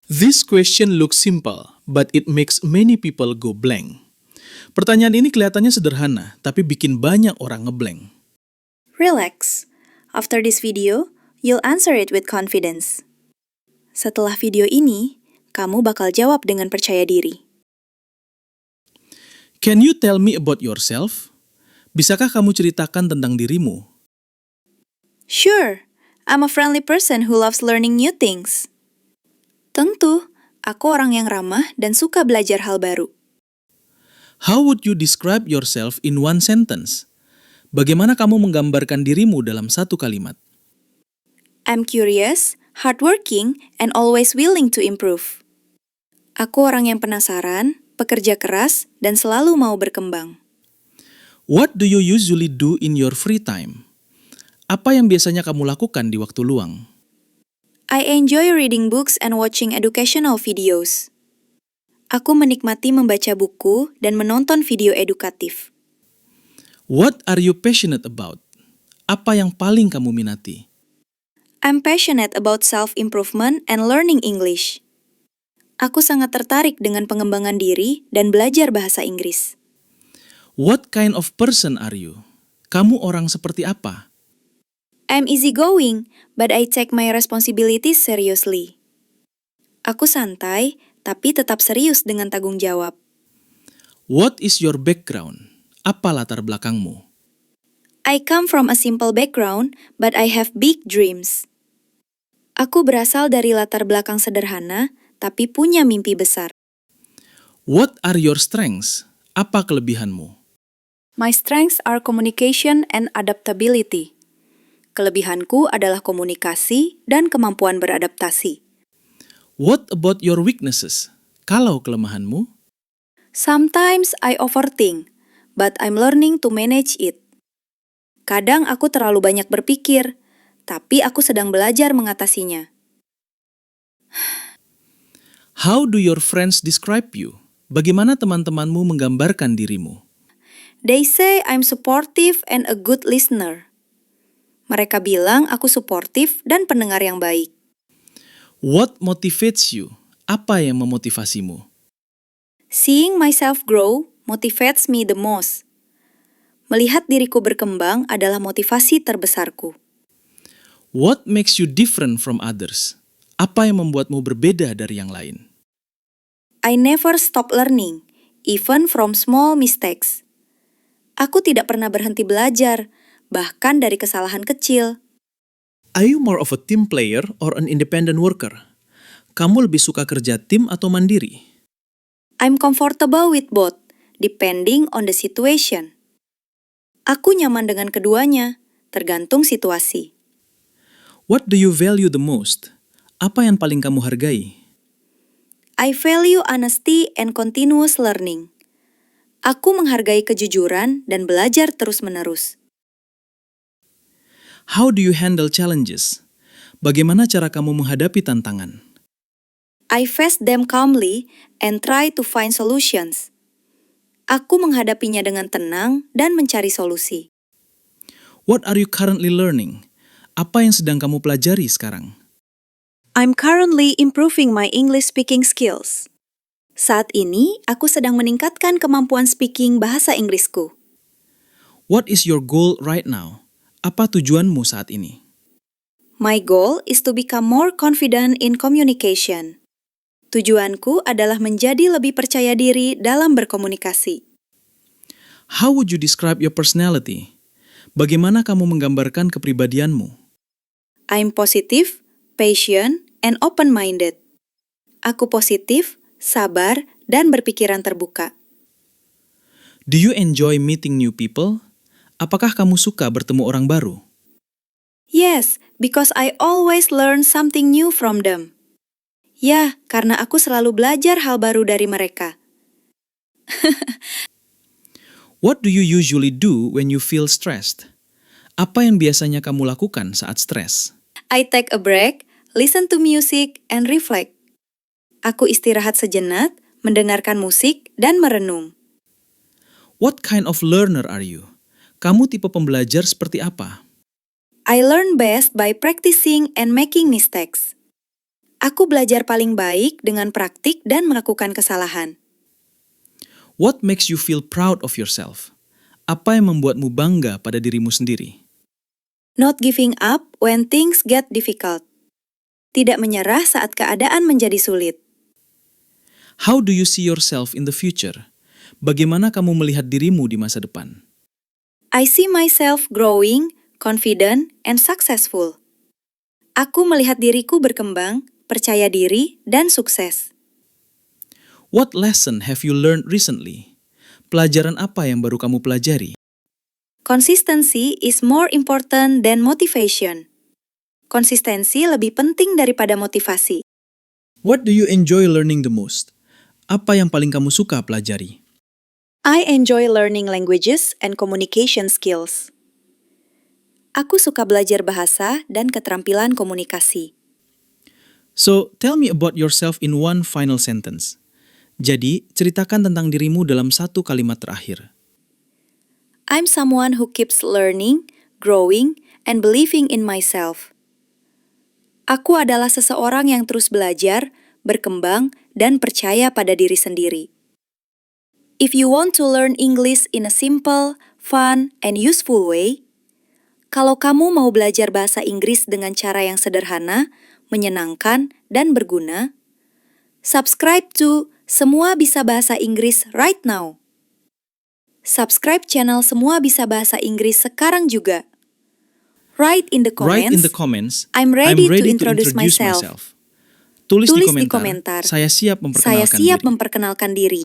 This question looks simple, but it makes many people go blank. Pertanyaan ini kelihatannya sederhana, tapi bikin banyak orang ngeblank. Relax. After this video, you'll answer it with confidence. Setelah video ini, kamu bakal jawab dengan percaya diri. Can you tell me about yourself? Bisakah kamu ceritakan tentang dirimu? Sure, I'm a friendly person who loves learning new things. Tentu, aku orang yang ramah dan suka belajar hal baru. How would you describe yourself in one sentence? Bagaimana kamu menggambarkan dirimu dalam satu kalimat? I'm curious, hardworking, and always willing to improve. Aku orang yang penasaran, pekerja keras, dan selalu mau berkembang. What do you usually do in your free time? Apa yang biasanya kamu lakukan di waktu luang? I enjoy reading books and watching educational videos. Aku menikmati membaca buku dan menonton video edukatif. What are you passionate about? Apa yang paling kamu minati? I'm passionate about self-improvement and learning English. Aku sangat tertarik dengan pengembangan diri dan belajar bahasa Inggris. What kind of person are you? Kamu orang seperti apa? I'm easygoing, but I take my responsibilities seriously. Aku santai, tapi tetap serius dengan tanggung jawab. What is your background? Apa latar belakangmu? I come from a simple background, but I have big dreams. Aku berasal dari latar belakang sederhana, tapi punya mimpi besar. What are your strengths? Apa kelebihanmu? My strengths are communication and adaptability. Kelebihanku adalah komunikasi dan kemampuan beradaptasi. What about your weaknesses? Kalau kelemahanmu? Sometimes I overthink, but I'm learning to manage it. Kadang aku terlalu banyak berpikir, tapi aku sedang belajar mengatasinya. How do your friends describe you? Bagaimana teman-temanmu menggambarkan dirimu? They say I'm supportive and a good listener. Mereka bilang aku suportif dan pendengar yang baik. What motivates you? Apa yang memotivasimu? Seeing myself grow motivates me the most. Melihat diriku berkembang adalah motivasi terbesarku. What makes you different from others? Apa yang membuatmu berbeda dari yang lain? I never stop learning, even from small mistakes. Aku tidak pernah berhenti belajar, bahkan dari kesalahan kecil. Are you more of a team player or an independent worker? Kamu lebih suka kerja tim atau mandiri? I'm comfortable with both, depending on the situation. Aku nyaman dengan keduanya, tergantung situasi. What do you value the most? Apa yang paling kamu hargai? I value honesty and continuous learning. Aku menghargai kejujuran dan belajar terus-menerus. How do you handle challenges? Bagaimana cara kamu menghadapi tantangan? I face them calmly and try to find solutions. Aku menghadapinya dengan tenang dan mencari solusi. What are you currently learning? Apa yang sedang kamu pelajari sekarang? I'm currently improving my English speaking skills. Saat ini, aku sedang meningkatkan kemampuan speaking bahasa Inggrisku. What is your goal right now? Apa tujuanmu saat ini? My goal is to become more confident in communication. Tujuanku adalah menjadi lebih percaya diri dalam berkomunikasi. How would you describe your personality? Bagaimana kamu menggambarkan kepribadianmu? I'm positive, patient, and open-minded. Aku positif, sabar, dan berpikiran terbuka. Do you enjoy meeting new people? Apakah kamu suka bertemu orang baru? Yes, because I always learn something new from them. Ya, karena aku selalu belajar hal baru dari mereka. What do you usually do when you feel stressed? Apa yang biasanya kamu lakukan saat stres? I take a break, listen to music, and reflect. Aku istirahat sejenak, mendengarkan musik, dan merenung. What kind of learner are you? Kamu tipe pembelajar seperti apa? I learn best by practicing and making mistakes. Aku belajar paling baik dengan praktik dan melakukan kesalahan. What makes you feel proud of yourself? Apa yang membuatmu bangga pada dirimu sendiri? Not giving up when things get difficult. Tidak menyerah saat keadaan menjadi sulit. How do you see yourself in the future? Bagaimana kamu melihat dirimu di masa depan? I see myself growing, confident, and successful. Aku melihat diriku berkembang, percaya diri, dan sukses. What lesson have you learned recently? Pelajaran apa yang baru kamu pelajari? Consistency is more important than motivation. Konsistensi lebih penting daripada motivasi. What do you enjoy learning the most? Apa yang paling kamu suka pelajari? I enjoy learning languages and communication skills. Aku suka belajar bahasa dan keterampilan komunikasi. So, tell me about yourself in one final sentence. Jadi, ceritakan tentang dirimu dalam satu kalimat terakhir. I'm someone who keeps learning, growing, and believing in myself. Aku adalah seseorang yang terus belajar, berkembang, dan percaya pada diri sendiri. If you want to learn English in a simple, fun, and useful way, kalau kamu mau belajar bahasa Inggris dengan cara yang sederhana, menyenangkan, dan berguna, subscribe to Semua Bisa Bahasa Inggris right now. Subscribe channel Semua Bisa Bahasa Inggris sekarang juga. Write in the comments, I'm ready to introduce myself. Tulis di Tulis di komentar, komentar, saya siap Saya memperkenalkan siap diri. memperkenalkan diri.